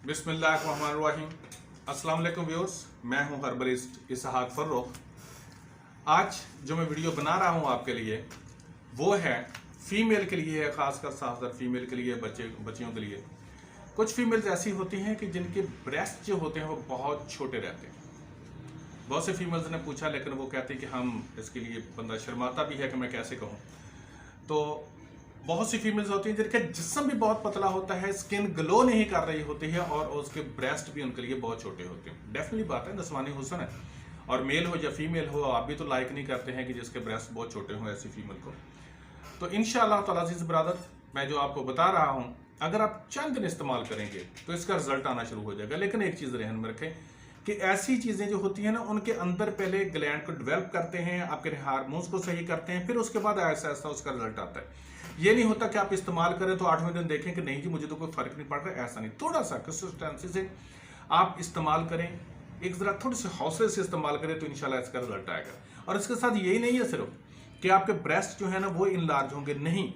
बिस्मिल्लाहिर्रहमानिर्रहीम। अस्सलाम वालेकुम व्यूअर्स, मैं हूं हर्बलिस्ट इसहाक फर्रुख। आज जो मैं वीडियो बना रहा हूं आपके लिए वो है फीमेल के लिए है, खासकर फीमेल के लिए, बच्चियों के लिए। कुछ फीमेल्स ऐसी होती हैं कि जिनके ब्रेस्ट जो होते हैं वो बहुत छोटे रहते हैं। बहुत से फीमेल्स ने पूछा, लेकिन वो कहते हैं कि हम इसके लिए बंदा शर्माता भी है कि मैं कैसे कहूँ। तो बहुत सी फीमेल्स होती हैं जिनका जिस्म भी बहुत पतला होता है, स्किन ग्लो नहीं कर रही होती है और उसके ब्रेस्ट भी उनके लिए बहुत छोटे होते हैं। डेफिनेटली बात है, नस्वानी हुस्न है। और मेल हो या फीमेल हो, आप भी तो लाइक नहीं करते हैं कि जिसके ब्रेस्ट बहुत छोटे हों ऐसी फीमेल को। तो इंशाअल्लाह ताला अज़ीज़ ब्रदर, मैं जो आपको बता रहा हूँ, अगर आप चंद दिन इस्तेमाल करेंगे तो इसका रिजल्ट आना शुरू हो जाएगा। लेकिन एक चीज़ ध्यान में रखें कि ऐसी चीज़ें जो होती हैं ना, उनके अंदर पहले ग्लैंड को डेवलप करते हैं, आपके हार्मोन्स को सही करते हैं, फिर उसके बाद ऐसा ऐसा उसका रिजल्ट आता है। ये नहीं होता कि आप इस्तेमाल करें तो 8वें दिन देखें कि नहीं जी मुझे तो कोई फर्क नहीं पड़ रहा है। ऐसा नहीं, थोड़ा सा कंसिस्टेंसी से आप इस्तेमाल करें, एक ज़रा थोड़े से हौसले से इस्तेमाल करें तो इंशाल्लाह इसका रिजल्ट आएगा। और इसके साथ यही नहीं है सिर्फ कि आपके ब्रेस्ट जो है ना वो इनलार्ज होंगे, नहीं,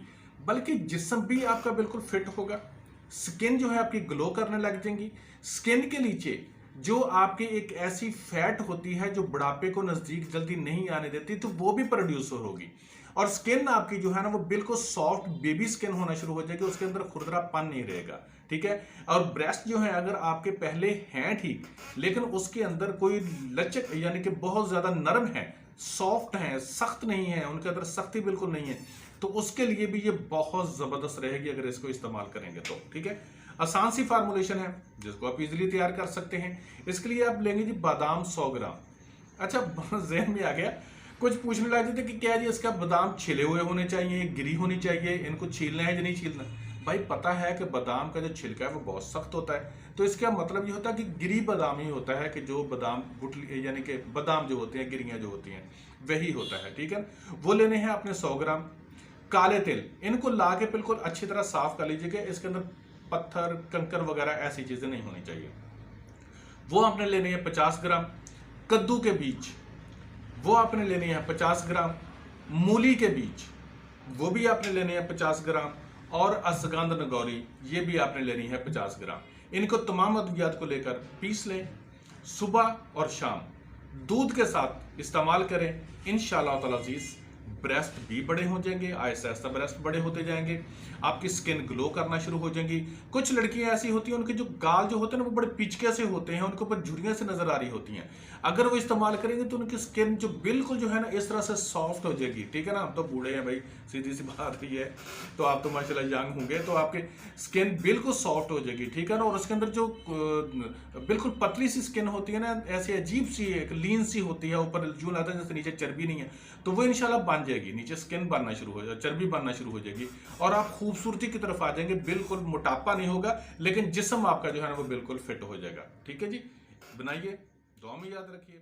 बल्कि जिस्म भी आपका बिल्कुल फिट होगा। स्किन जो है आपकी ग्लो करने लग जाएंगी। स्किन के नीचे जो आपकी एक ऐसी फैट होती है जो बुढ़ापे को नजदीक जल्दी नहीं आने देती, तो वो भी प्रोड्यूस होगी। और स्किन आपकी जो है ना वो बिल्कुल सॉफ्ट बेबी स्किन होना शुरू हो जाएगी, उसके अंदर खुरदरापन नहीं रहेगा। ठीक है। और ब्रेस्ट जो है अगर आपके पहले हैं ठीक, लेकिन उसके अंदर कोई लचक यानी कि बहुत ज्यादा नरम है, सॉफ्ट है, सख्त नहीं है, उनके अंदर सख्ती बिल्कुल नहीं है, तो उसके लिए भी ये बहुत जबरदस्त रहेगी अगर इसको इस्तेमाल करेंगे तो। ठीक है। आसान सी फार्मूलेशन है जिसको आप इजीली तैयार कर सकते हैं। इसके लिए आप लेंगे जी बादाम 100 ग्राम। अच्छा, ज़हन में आ गया, कुछ पूछने लगे थे कि क्या जी इसका बादाम छिले हुए होने चाहिए, गिरी होनी चाहिए, इनको छीलना है या नहीं छीलना। भाई पता है कि बादाम का जो छिलका है वो बहुत सख्त होता है, तो इसका मतलब ये होता है कि गिरी बादाम ही होता है, कि जो बादाम गुठली यानी कि बादाम जो होते हैं, गिरियां जो होती हैं वही होता है। ठीक है। वो लेने हैं आपने 100 ग्राम। काले तिल, इनको ला के बिल्कुल अच्छी तरह साफ कर लीजिएगा। इसके अंदर पत्थर कंकर वगैरह ऐसी चीजें नहीं होनी चाहिए। वो आपने लेने हैं 50 ग्राम। कद्दू के बीज, वो आपने लेने हैं 50 ग्राम। मूली के बीज, वो भी आपने लेने हैं 50 ग्राम। और अश्वगंधा नगौरी, ये भी आपने लेनी है 50 ग्राम। इनको तमाम अद्वियात को लेकर पीस लें, सुबह और शाम दूध के साथ इस्तेमाल करें। इंशाअल्लाह ताला अज़ीज़ ब्रेस्ट भी बड़े हो जाएंगे, आहिस्ता आहिस्ता ब्रेस्ट बड़े होते जाएंगे, आपकी स्किन ग्लो करना शुरू हो जाएंगी। कुछ लड़कियां ऐसी होती हैं उनके जो गाल जो होते हैं ना वो बड़े पिचके से होते हैं, उनके ऊपर झुर्रियां से नजर आ रही होती हैं। अगर वो इस्तेमाल करेंगे तो उनकी स्किन जो बिल्कुल जो है ना इस तरह से सॉफ्ट हो जाएगी। ठीक है ना। हम तो बूढ़े हैं भाई, सीधी सी बात ही है, तो आप तो माशाल्लाह यंग होंगे, तो आपकी स्किन बिल्कुल सॉफ्ट हो जाएगी। ठीक है ना। और उसके अंदर जो बिल्कुल पतली सी स्किन होती है ना, ऐसी अजीब सी एक लीन सी होती है, ऊपर जून आता है जैसे नीचे चर्बी नहीं है, तो वो इंशाल्लाह बन जाएगी, नीचे स्किन बनना शुरू हो जाएगी, चर्बी बनना शुरू हो जाएगी और आप खूबसूरती की तरफ आ जाएंगे। बिल्कुल मोटापा नहीं होगा, लेकिन जिस्म आपका जो है ना वो बिल्कुल फिट हो जाएगा। ठीक है जी, बनाइए, दुआ में याद रखिए।